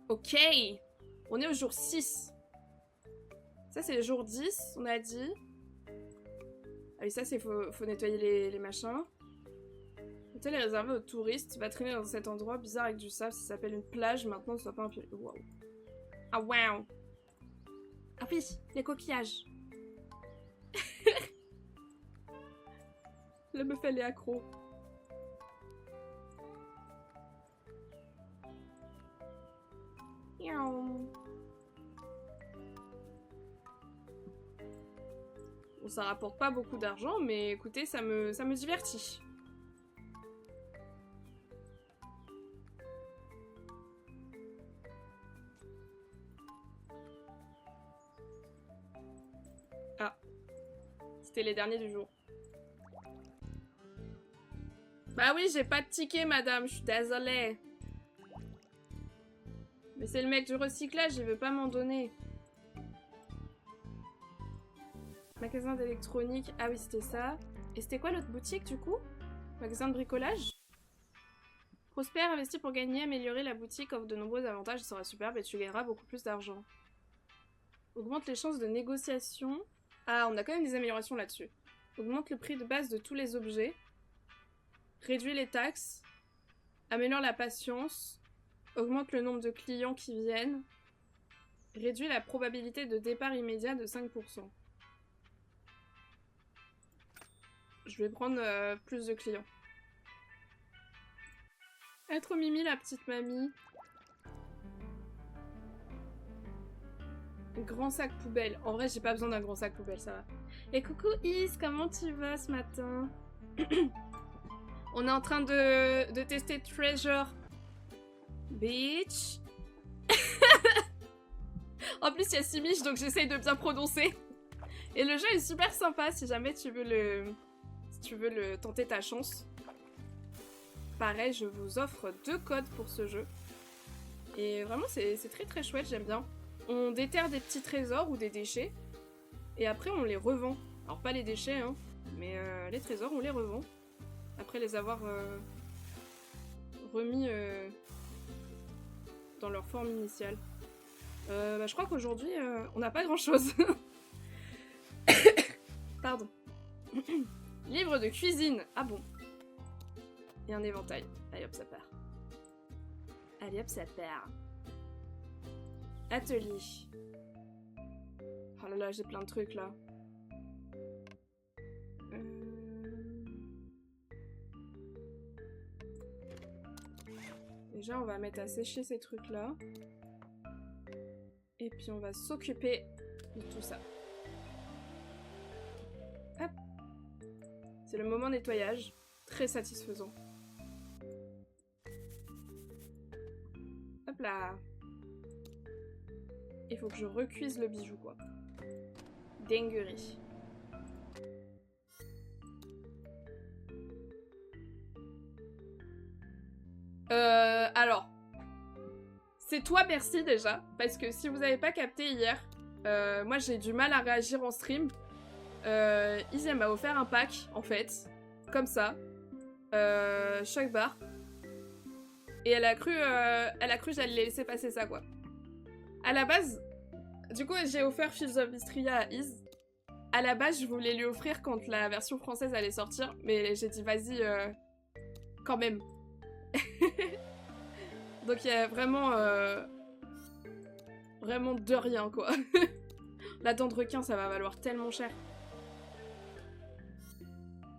Ok. On est au jour 6. Ça, c'est le jour 10, on a dit. Ah oui, ça, c'est faut nettoyer les machins. L'hôtel est réservé aux touristes. Tu vas traîner dans cet endroit bizarre avec du sable. Ça s'appelle une plage. Maintenant, ne sois pas un pied. Waouh. Ah, waouh. Ah oui, les coquillages. La meuf, elle est accro. Bon, ça rapporte pas beaucoup d'argent, mais écoutez, ça me divertit. Ah. C'était les derniers du jour. Bah oui, j'ai pas de ticket, madame, je suis désolée. Mais c'est le mec du recyclage, il veut pas m'en donner. Magasin d'électronique, ah oui, c'était ça. Et c'était quoi l'autre boutique, du coup? Magasin de bricolage? Prosper investit pour gagner, améliorer la boutique, offre de nombreux avantages, ça sera superbe et tu gagneras beaucoup plus d'argent. Augmente les chances de négociation. Ah, on a quand même des améliorations là-dessus. Augmente le prix de base de tous les objets. Réduit les taxes. Améliore la patience. Augmente le nombre de clients qui viennent. Réduit la probabilité de départ immédiat de 5%. Je vais prendre plus de clients. Être Mimi, la petite mamie. Grand sac poubelle. En vrai, j'ai pas besoin d'un grand sac poubelle, ça va. Et coucou Is, comment tu vas ce matin? On est en train de tester Treasure Beach. En plus, il y a Simish, donc j'essaye de bien prononcer. Et le jeu est super sympa si jamais tu veux le tenter ta chance. Pareil, je vous offre 2 codes pour ce jeu. Et vraiment, c'est très très chouette, j'aime bien. On déterre des petits trésors ou des déchets. Et après, on les revend. Alors, pas les déchets, hein. Mais les trésors, on les revend. Après les avoir remis dans leur forme initiale. Je crois qu'aujourd'hui, on n'a pas grand-chose. Pardon. Livre de cuisine. Ah bon. Et un éventail. Allez hop, ça part. Allez hop, ça part. Atelier. Oh là là, j'ai plein de trucs là. Déjà, on va mettre à sécher ces trucs là. Et puis on va s'occuper de tout ça. Hop. C'est le moment nettoyage. Très satisfaisant. Hop là. Il faut que je recuise le bijou, quoi. Dinguerie. Alors. C'est toi, merci déjà. Parce que si vous n'avez pas capté hier, moi j'ai du mal à réagir en stream. Izzy m'a offert un pack, en fait. Comme ça. Choc bar. Et elle a cru que j'allais laisser passer ça, quoi. À la base, du coup, j'ai offert Fields of Istria à Iz. À la base, je voulais lui offrir quand la version française allait sortir, mais j'ai dit, vas-y, quand même. Donc, il y a vraiment... vraiment de rien, quoi. La dent de requin, ça va valoir tellement cher.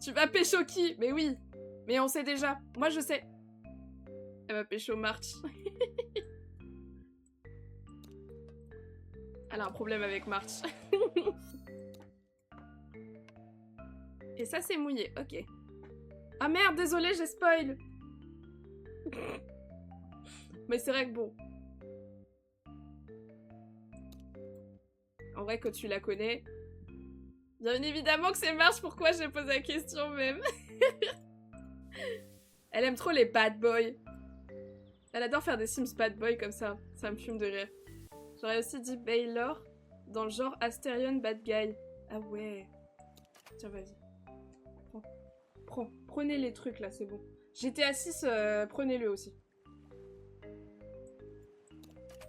Tu vas pécho qui? Mais oui. Mais on sait déjà. Moi, je sais. Elle va pécho March. Elle a un problème avec March. Et ça, c'est mouillé. Ok. Ah merde, désolé, j'ai spoil. Mais c'est vrai que bon. En vrai, quand tu la connais... Bien évidemment que c'est March, pourquoi j'ai posé la question même. Elle aime trop les bad boys. Elle adore faire des Sims bad boy comme ça. Ça me fume de rire. J'aurais aussi dit Baylor dans le genre Asterion bad guy. Ah ouais. Tiens, vas-y. Prenez les trucs là, c'est bon. GTA 6, prenez-le aussi.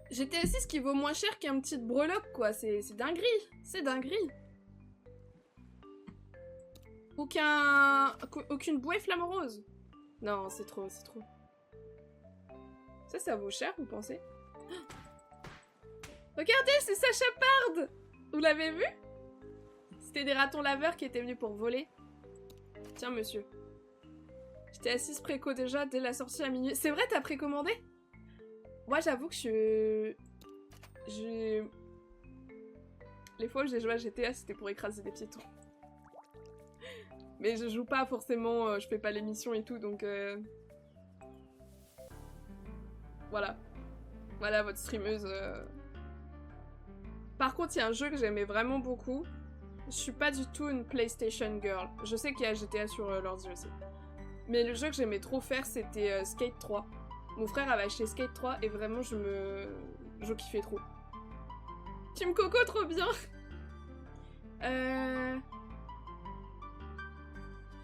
GTA 6 qui vaut moins cher qu'un petit breloque, quoi. C'est dinguerie. C'est dinguerie. Aucune bouée flamme rose. Non, c'est trop, c'est trop. Ça vaut cher, vous pensez? Regardez, c'est Sacha Pard. Vous l'avez vu? C'était des ratons laveurs qui étaient venus pour voler. Tiens, monsieur. J'étais assise préco déjà dès la sortie à minuit. C'est vrai, t'as précommandé? Moi, j'avoue que les fois où j'ai joué à GTA, c'était pour écraser des piétons. Mais je joue pas forcément, je fais pas l'émission et tout, donc... Voilà. Voilà, votre streameuse... Par contre, il y a un jeu que j'aimais vraiment beaucoup. Je suis pas du tout une PlayStation girl. Je sais qu'il y a GTA sur l'ordi aussi. Mais le jeu que j'aimais trop faire, c'était Skate 3. Mon frère avait acheté Skate 3 et vraiment, je kiffais trop. Team Coco, trop bien.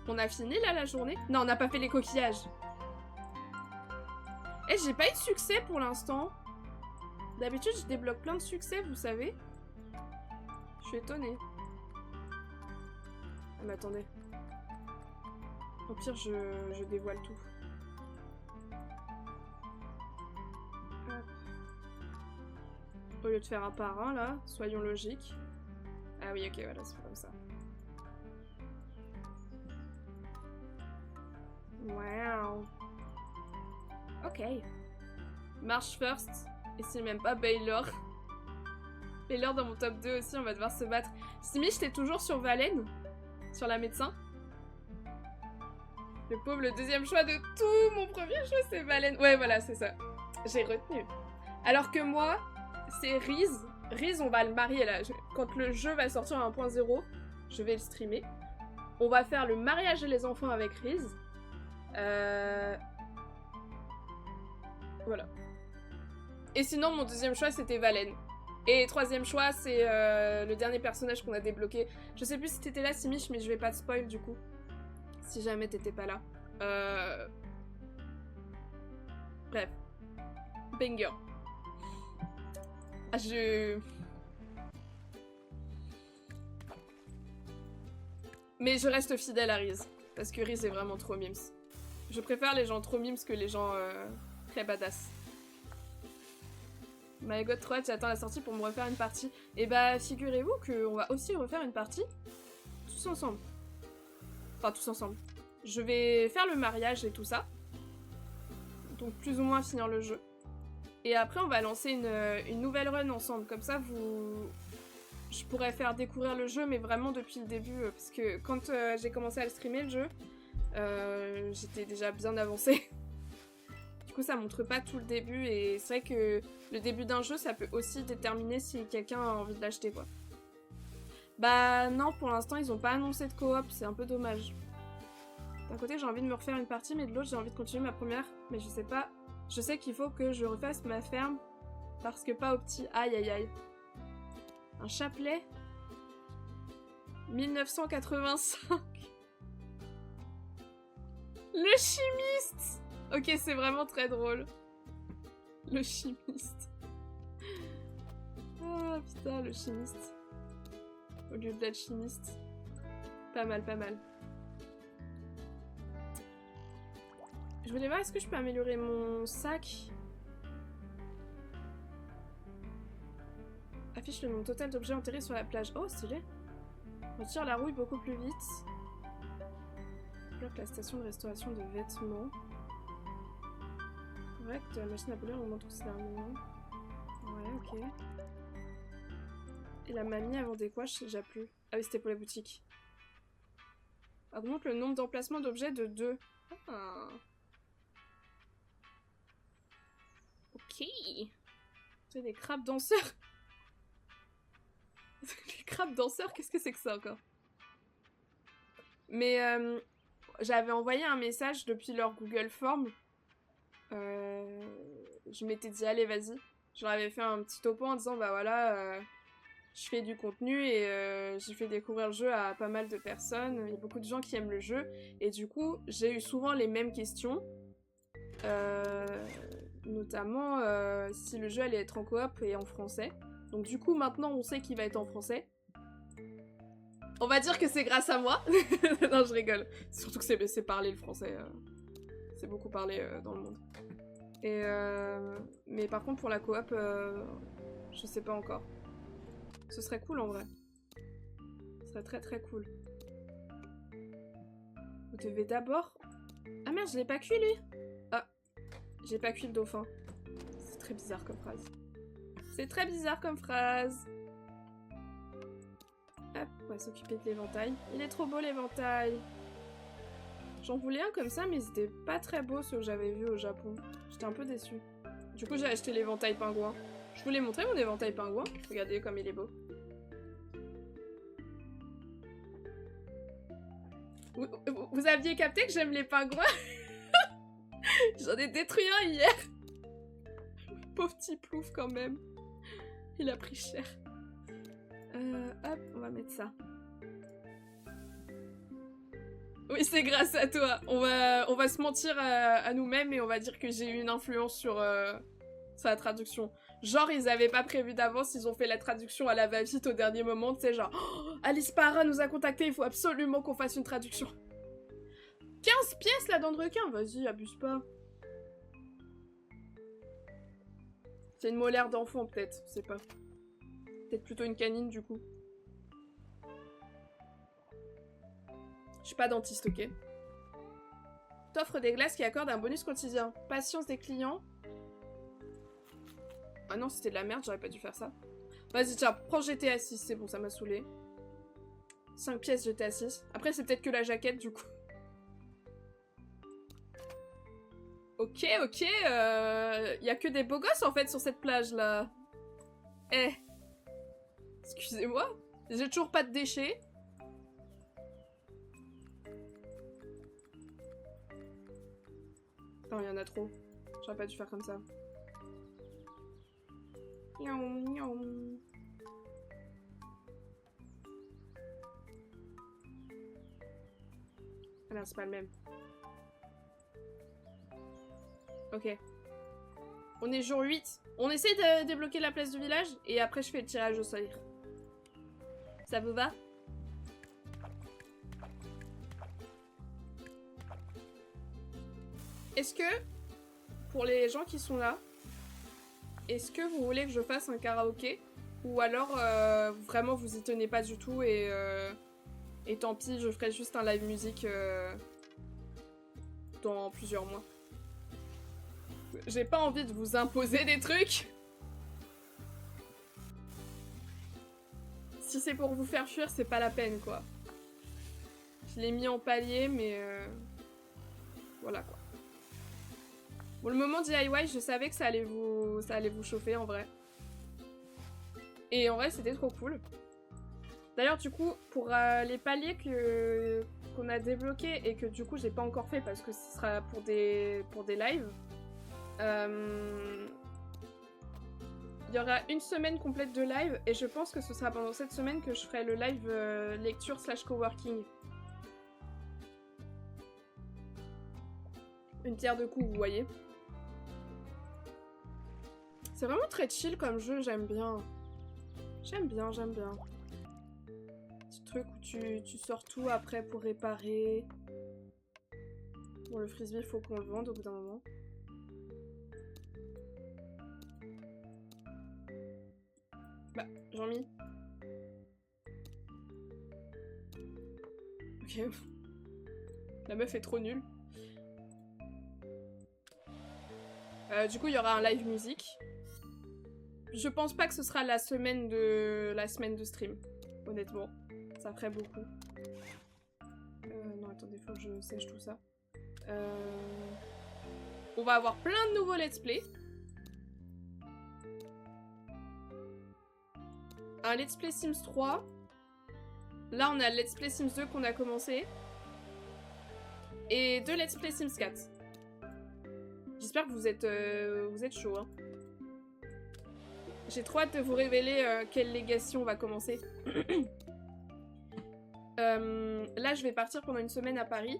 On a fini là la journée? Non, on n'a pas fait les coquillages. Eh, j'ai pas eu de succès pour l'instant. D'habitude, je débloque plein de succès, vous savez. Je suis étonnée. Ah, mais attendez. Au pire, je dévoile tout. Hop. Au lieu de faire un par un, là, soyons logiques. Ah oui, ok, voilà, c'est comme ça. Wow. Ok. Marche first. Et si même pas Baylor. Baylor dans mon top 2 aussi, on va devoir se battre. Simi, j'étais toujours sur Valène. Sur la médecin. Le pauvre, le deuxième choix de tout. Mon premier choix, c'est Valène. Ouais, voilà, c'est ça. J'ai retenu. Alors que moi, c'est Riz. Riz, on va le marier là. Quand le jeu va sortir à 1.0, je vais le streamer. On va faire le mariage et les enfants avec Riz. Voilà. Et sinon, mon deuxième choix, c'était Valène. Et troisième choix, c'est le dernier personnage qu'on a débloqué. Je sais plus si t'étais là, Simish, mais je vais pas te spoil du coup. Si jamais t'étais pas là. Bref. Banger. Ah, Mais je reste fidèle à Riz. Parce que Riz est vraiment trop mimes. Je préfère les gens trop mimes que les gens très badass. My God 3, j'attends la sortie pour me refaire une partie. Et bah, figurez-vous qu'on va aussi refaire une partie. Tous ensemble. Enfin, tous ensemble. Je vais faire le mariage et tout ça. Donc, plus ou moins finir le jeu. Et après, on va lancer une nouvelle run ensemble. Comme ça, je pourrais faire découvrir le jeu, mais vraiment depuis le début. Parce que quand j'ai commencé à le streamer, le jeu, j'étais déjà bien avancée. Du coup, ça montre pas tout le début. Et c'est vrai que le début d'un jeu, ça peut aussi déterminer si quelqu'un a envie de l'acheter, quoi. Bah non, pour l'instant, ils ont pas annoncé de coop. C'est un peu dommage. D'un côté, j'ai envie de me refaire une partie, mais de l'autre, j'ai envie de continuer ma première. Mais je sais pas. Je sais qu'il faut que je refasse ma ferme. Parce que pas au petit. Aïe, aïe, aïe. Un chapelet 1985. Le chimiste. Ok, c'est vraiment très drôle. Le chimiste. Ah putain, le chimiste. Au lieu d'être chimiste. Pas mal, pas mal. Je voulais voir, est-ce que je peux améliorer mon sac? Affiche le nombre total d'objets enterrés sur la plage. Oh, stylé. Retire la rouille beaucoup plus vite. Bloque la station de restauration de vêtements. Correct, la machine à polluer augmente considérablement. Ouais, ok. Et la mamie avant des quoi, je sais déjà plus. Ah oui, c'était pour la boutique. Augmente le nombre d'emplacements d'objets de 2. Ah. Ok. C'est des crabes danseurs. Les crabes danseurs, qu'est-ce que c'est que ça encore? Mais j'avais envoyé un message depuis leur Google Form. Je m'étais dit, allez, vas-y. Je leur avais fait un petit topo en disant, bah voilà, je fais du contenu et j'ai fait découvrir le jeu à pas mal de personnes. Il y a beaucoup de gens qui aiment le jeu. Et du coup, j'ai eu souvent les mêmes questions. Notamment si le jeu allait être en coop et en français. Donc du coup, maintenant, on sait qu'il va être en français. On va dire que c'est grâce à moi. Non, je rigole. Surtout que c'est parler le français. C'est beaucoup parlé dans le monde. Et mais par contre, pour la coop, je sais pas encore. Ce serait cool en vrai. Ce serait très très cool. Vous devez d'abord... Ah merde, je l'ai pas cuit lui. Ah, j'ai pas cuit le dauphin. C'est très bizarre comme phrase. C'est très bizarre comme phrase. Hop, on va s'occuper de l'éventail. Il est trop beau l'éventail. J'en voulais un comme ça, mais c'était pas très beau ce que j'avais vu au Japon. J'étais un peu déçue. Du coup, j'ai acheté l'éventail pingouin. Je voulais montrer mon éventail pingouin. Regardez comme il est beau. Vous aviez capté que j'aime les pingouins? J'en ai détruit un hier. Pauvre petit plouf quand même. Il a pris cher. Hop, on va mettre ça. Oui, c'est grâce à toi. On va se mentir à nous-mêmes et on va dire que j'ai eu une influence sur la traduction. Genre, ils avaient pas prévu d'avance, ils ont fait la traduction à la va-vite au dernier moment, tu sais, genre oh, Alice Para nous a contacté, il faut absolument qu'on fasse une traduction. 15 pièces la dent de requin, vas-y, abuse pas. C'est une molaire d'enfant, peut-être, je sais pas. Peut-être plutôt une canine, du coup. Je suis pas dentiste, ok. T'offres des glaces qui accordent un bonus quotidien. Patience des clients. Ah non, c'était de la merde, j'aurais pas dû faire ça. Vas-y, tiens, prends GTA 6, c'est bon, ça m'a saoulé. 5 pièces GTA 6. Après, c'est peut-être que la jaquette, du coup. Ok, ok, y a que des beaux gosses, en fait, sur cette plage-là. Eh. Excusez-moi, j'ai toujours pas de déchets. Non, il y en a trop. J'aurais pas dû faire comme ça. Miaou, miaou. Ah non, c'est pas le même. Ok. On est jour 8. On essaie de débloquer la place du village et après je fais le tirage au sort. Ça vous va? Est-ce que, pour les gens qui sont là, est-ce que vous voulez que je fasse un karaoké? Ou alors, vraiment, vous y tenez pas du tout et tant pis, je ferai juste un live musique dans plusieurs mois. J'ai pas envie de vous imposer des trucs. Si c'est pour vous faire fuir, c'est pas la peine, quoi. Je l'ai mis en palier, mais voilà, quoi. Bon, le moment DIY, je savais que ça allait vous chauffer, en vrai. Et en vrai, c'était trop cool. D'ailleurs, du coup, pour les paliers qu'on a débloqués et que du coup, j'ai pas encore fait parce que ce sera pour des lives, il y aura une semaine complète de live et je pense que ce sera pendant cette semaine que je ferai le live lecture / coworking. Une pierre deux coups, vous voyez. C'est vraiment très chill comme jeu, j'aime bien. J'aime bien, j'aime bien. Petit truc où tu sors tout après pour réparer. Bon, le frisbee, il faut qu'on le vende au bout d'un moment. Bah, j'en mis. Ok. La meuf est trop nulle. Du coup, il y aura un live musique. Je pense pas que ce sera la semaine de stream. Honnêtement. Ça ferait beaucoup. Non, attendez, faut que je sèche tout ça. On va avoir plein de nouveaux let's play. Un let's play Sims 3. Là, on a le let's play Sims 2 qu'on a commencé. Et 2 let's play Sims 4. J'espère que vous êtes chaud, hein. J'ai trop hâte de vous révéler quelle legacy on va commencer. Là, je vais partir pendant une semaine à Paris.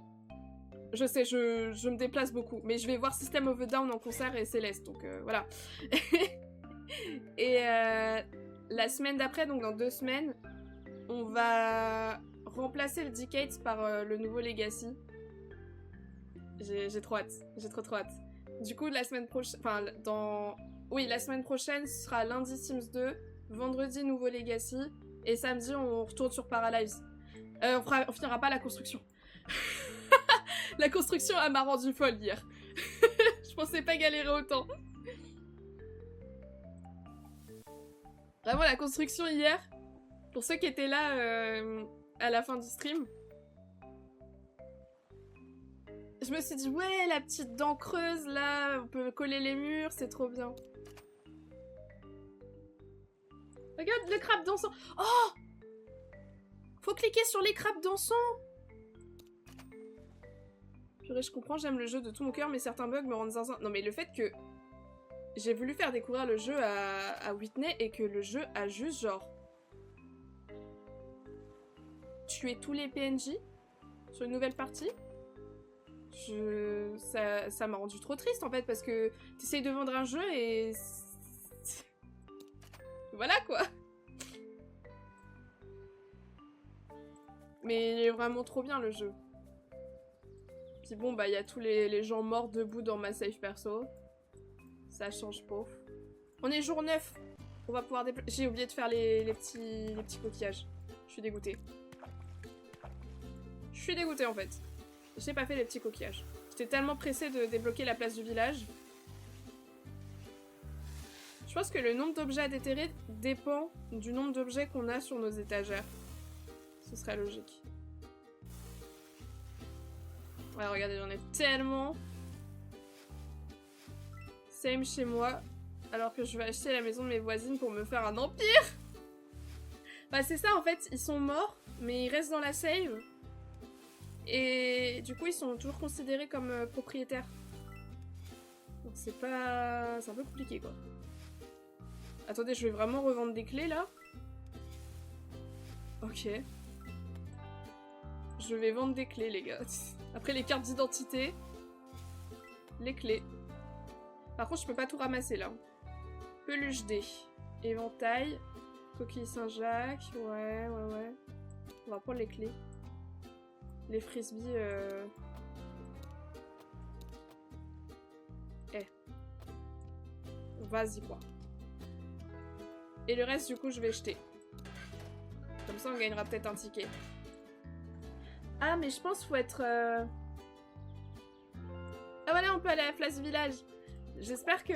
Je sais, je me déplace beaucoup. Mais je vais voir System of a Down en concert et Céleste. Donc voilà. Et la semaine d'après, donc dans 2 semaines, on va remplacer le Decades par le nouveau Legacy. J'ai trop hâte. J'ai trop hâte. Du coup, la semaine prochaine... Enfin, oui, la semaine prochaine, ce sera lundi Sims 2, vendredi nouveau Legacy, et samedi, on retourne sur Paralives. On finira pas la construction. La construction, elle m'a rendu folle hier. Je pensais pas galérer autant. Vraiment, la construction hier, pour ceux qui étaient là à la fin du stream, je me suis dit, ouais, la petite dent creuse, là, on peut coller les murs, c'est trop bien. Regarde le crabe dansant. Oh! Faut cliquer sur les crabes dansants. Purée, je comprends, j'aime le jeu de tout mon cœur, mais certains bugs me rendent zinzin. Non mais le fait que j'ai voulu faire découvrir le jeu à Whitney et que le jeu a juste genre tué tous les PNJ sur une nouvelle partie, ça m'a rendu trop triste en fait parce que t'essayes de vendre un jeu et voilà quoi. Mais il est vraiment trop bien le jeu. Puis bon bah il y a tous les gens morts debout dans ma save perso. Ça change pas. On est jour 9. On va pouvoir débloquer. J'ai oublié de faire les petits coquillages. Je suis dégoûtée. Je suis dégoûtée en fait. J'ai pas fait les petits coquillages. J'étais tellement pressée de débloquer la place du village. Je pense que le nombre d'objets à déterrer dépend du nombre d'objets qu'on a sur nos étagères. Ce serait logique. Ouais, regardez, j'en ai tellement. Same chez moi. Alors que je vais acheter la maison de mes voisines pour me faire un empire. Bah c'est ça en fait, ils sont morts, mais ils restent dans la save. Et du coup ils sont toujours considérés comme propriétaires. Donc c'est pas... c'est un peu compliqué quoi. Attendez, je vais vraiment revendre des clés là. Ok. Je vais vendre des clés les gars. Après les cartes d'identité. Les clés. Par contre je peux pas tout ramasser là. Peluche D. Éventail. Coquille Saint-Jacques. Ouais. On va prendre les clés. Les frisbees. Vas-y quoi. Et le reste du coup je vais jeter. Comme ça on gagnera peut-être un ticket. Ah mais je pense qu'il faut être... Ah voilà, on peut aller à la place du village. J'espère que...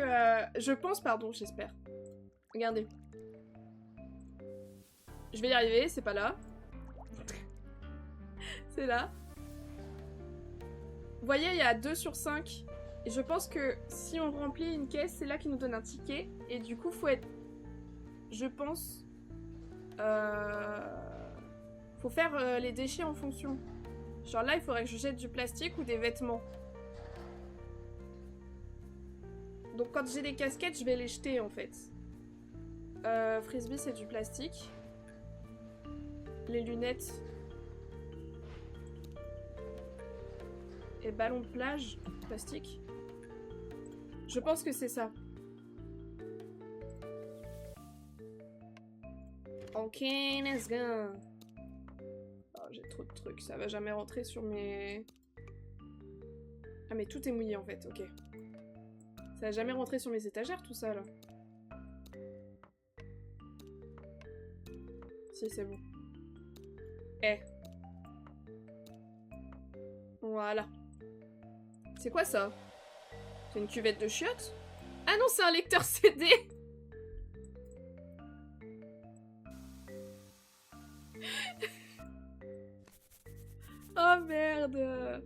Je pense, pardon, j'espère. Regardez. Je vais y arriver, c'est pas là. C'est là. Vous voyez, il y a 2 sur 5. Et je pense que si on remplit une caisse, c'est là qu'il nous donne un ticket. Et du coup, faut être... Je pense... Faut faire les déchets en fonction. Genre là, il faudrait que je jette du plastique ou des vêtements. Donc quand j'ai des casquettes, je vais les jeter en fait. Frisbee, c'est du plastique. Les lunettes. Et ballon de plage, plastique. Je pense que c'est ça. Ok, let's go. Oh, j'ai trop de trucs, ça va jamais rentrer sur mes... Ah mais tout est mouillé en fait, ok. Ça va jamais rentrer sur mes étagères tout ça là. Si c'est bon. Voilà. C'est quoi ça? C'est une cuvette de chiottes? Ah non, c'est un lecteur CD. Oh merde.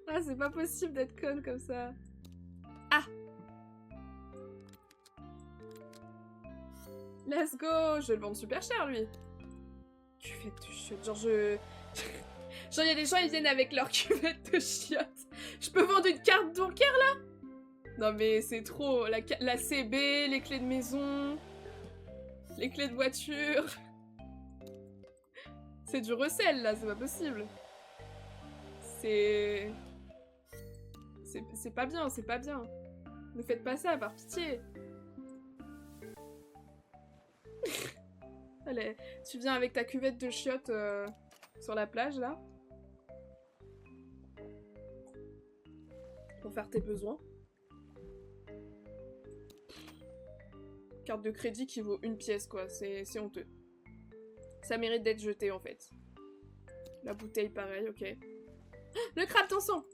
Ah, c'est pas possible d'être conne comme ça. Ah. Let's go. Je vais le vendre super cher, lui. Cuvette de chiottes. Genre, genre, il y a des gens, ils viennent avec leur cuvette de chiottes. Je peux vendre une carte bancaire, là? Non, mais c'est trop. La CB, les clés de maison, les clés de voiture. C'est du recel, là. C'est pas possible. C'est pas bien, c'est pas bien. Ne faites pas ça, par pitié. Allez, tu viens avec ta cuvette de chiottes sur la plage, là. Pour faire tes besoins. Carte de crédit qui vaut 1 pièce, quoi. C'est honteux. Ça mérite d'être jeté, en fait. La bouteille, pareil, ok. Le crabe dansant!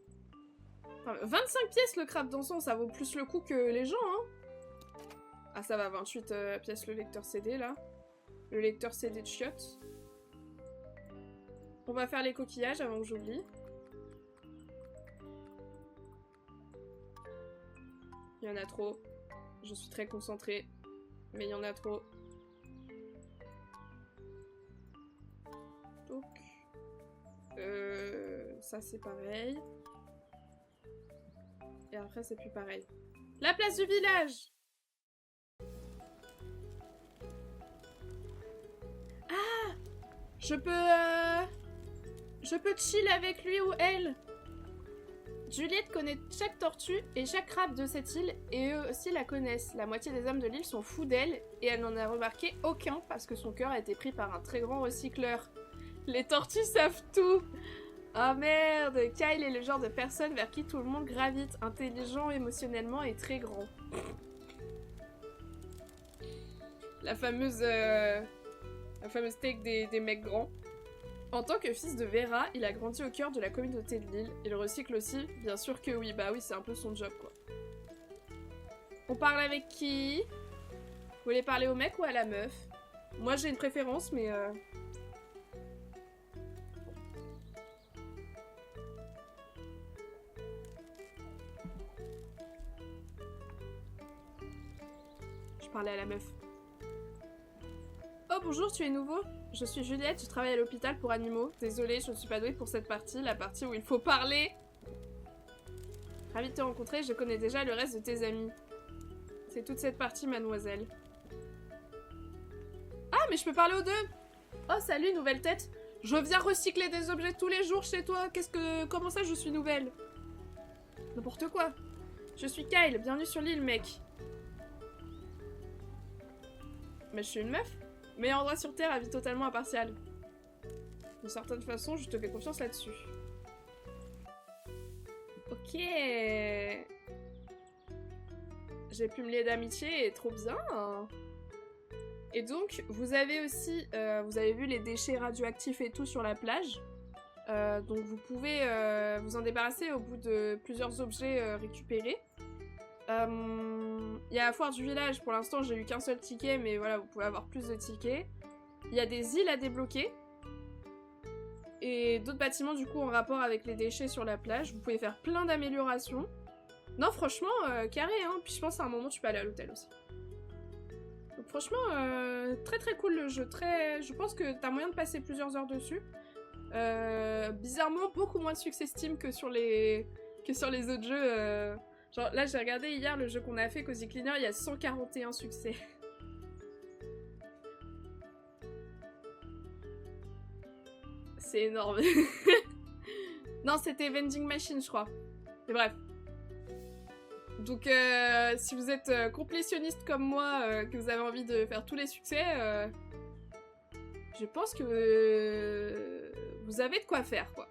Enfin, 25 pièces, le crabe dansant, ça vaut plus le coup que les gens, hein. Ah, ça va, 28 pièces le lecteur CD, là. Le lecteur CD de chiottes. On va faire les coquillages avant que j'oublie. Il y en a trop. Je suis très concentrée. Mais il y en a trop. Donc... ça c'est pareil. et après c'est plus pareil. La place du village! Ah! Je peux chill avec lui ou elle. Juliette connaît chaque tortue et chaque crabe de cette île et eux aussi la connaissent. La moitié des hommes de l'île sont fous d'elle et elle n'en a remarqué aucun parce que son cœur a été pris par un très grand recycleur. Les tortues savent tout. Ah merde, Kyle est le genre de personne vers qui tout le monde gravite, intelligent émotionnellement et très grand. La fameuse take des mecs grands. En tant que fils de Vera, il a grandi au cœur de la communauté de l'île. Il recycle aussi, bien sûr que oui, bah oui, c'est un peu son job quoi. On parle avec qui? Vous voulez parler au mec ou à la meuf? Moi j'ai une préférence, mais je parlais à la meuf. Oh bonjour, tu es nouveau? Je suis Juliette, je travaille à l'hôpital pour animaux. Désolée, je ne suis pas douée pour cette partie, la partie où il faut parler. Ravie de te rencontrer, je connais déjà le reste de tes amis. C'est toute cette partie, mademoiselle. Ah, mais je peux parler aux deux! Oh, salut, nouvelle tête! Je viens recycler des objets tous les jours chez toi. Comment ça, je suis nouvelle? N'importe quoi. Je suis Kyle, bienvenue sur l'île, mec. Mais je suis une meuf? Meilleur endroit sur Terre, avis totalement impartial. D'une certaine façon, je te fais confiance là-dessus. Ok. J'ai pu me lier d'amitié et trop bien. Et donc, vous avez aussi, vous avez vu les déchets radioactifs et tout sur la plage. Donc vous pouvez vous en débarrasser au bout de plusieurs objets récupérés. Il y a la foire du village, pour l'instant j'ai eu qu'un seul ticket, mais voilà, vous pouvez avoir plus de tickets. Il y a des îles à débloquer. Et d'autres bâtiments du coup en rapport avec les déchets sur la plage. Vous pouvez faire plein d'améliorations. Non franchement, carré hein, puis je pense à un moment tu peux aller à l'hôtel aussi. Donc franchement, très très cool le jeu, je pense que t'as moyen de passer plusieurs heures dessus. Bizarrement, beaucoup moins de succès Steam que sur les autres jeux. Genre là j'ai regardé hier le jeu qu'on a fait, Cozy Cleaner, il y a 141 succès. C'est énorme. Non, c'était Vending Machine, je crois. Mais bref. Donc, si vous êtes complétionniste comme moi, que vous avez envie de faire tous les succès, je pense que vous avez de quoi faire, quoi.